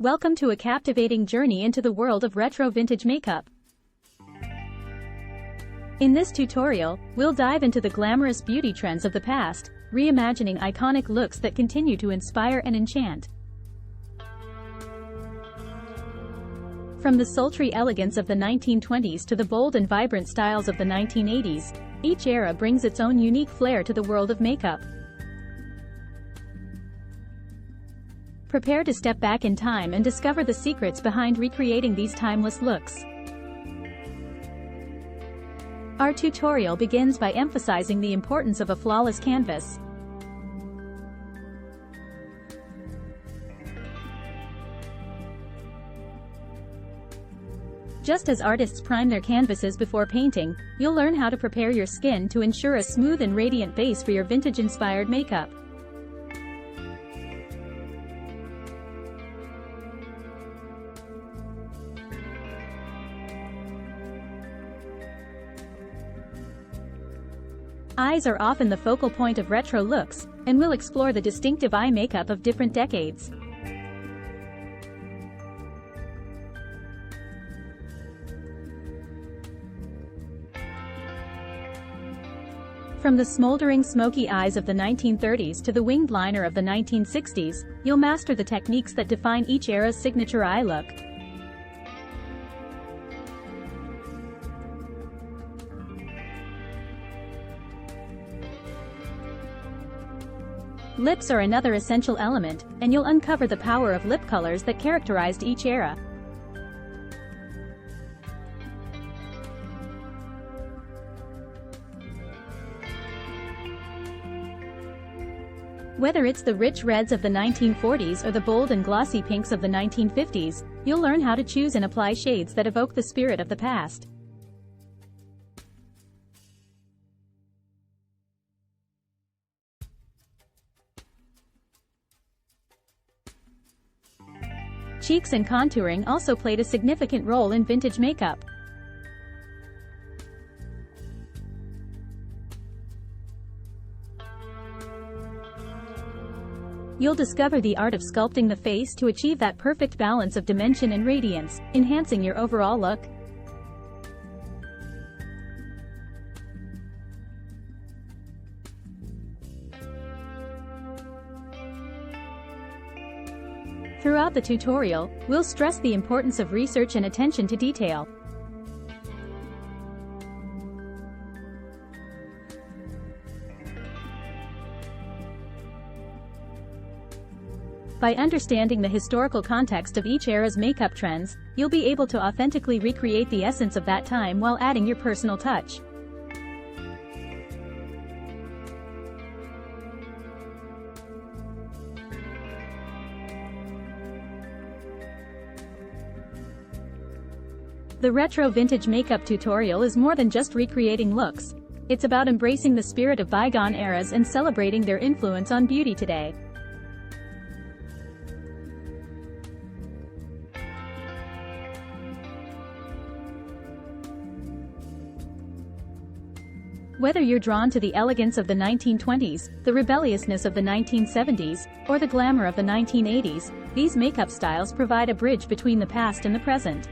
Welcome to a captivating journey into the world of retro vintage makeup. In this tutorial, we'll dive into the glamorous beauty trends of the past, reimagining iconic looks that continue to inspire and enchant. From the sultry elegance of the 1920s to the bold and vibrant styles of the 1980s, each era brings its own unique flair to the world of makeup. Prepare to step back in time and discover the secrets behind recreating these timeless looks. Our tutorial begins by emphasizing the importance of a flawless canvas. Just as artists prime their canvases before painting, you'll learn how to prepare your skin to ensure a smooth and radiant base for your vintage-inspired makeup. Eyes are often the focal point of retro looks, and we'll explore the distinctive eye makeup of different decades. From the smoldering smoky eyes of the 1930s to the winged liner of the 1960s, you'll master the techniques that define each era's signature eye look. Lips are another essential element, and you'll uncover the power of lip colors that characterized each era. Whether it's the rich reds of the 1940s or the bold and glossy pinks of the 1950s, you'll learn how to choose and apply shades that evoke the spirit of the past. Cheeks and contouring also played a significant role in vintage makeup. You'll discover the art of sculpting the face to achieve that perfect balance of dimension and radiance, enhancing your overall look. Throughout the tutorial, we'll stress the importance of research and attention to detail. By understanding the historical context of each era's makeup trends, you'll be able to authentically recreate the essence of that time while adding your personal touch. The retro vintage makeup tutorial is more than just recreating looks. It's about embracing the spirit of bygone eras and celebrating their influence on beauty today. Whether you're drawn to the elegance of the 1920s, the rebelliousness of the 1970s, or the glamour of the 1980s, these makeup styles provide a bridge between the past and the present.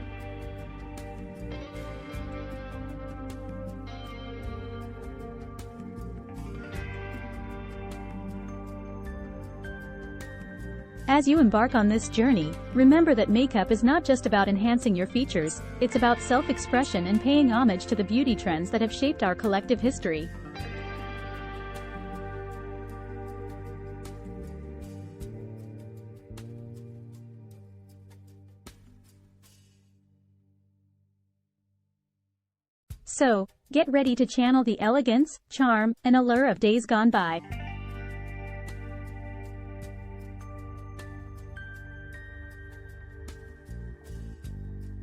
As you embark on this journey, remember that makeup is not just about enhancing your features, it's about self-expression and paying homage to the beauty trends that have shaped our collective history. So, get ready to channel the elegance, charm, and allure of days gone by.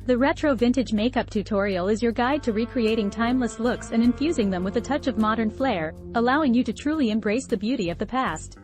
The Retro Vintage Makeup tutorial is your guide to recreating timeless looks and infusing them with a touch of modern flair, allowing you to truly embrace the beauty of the past.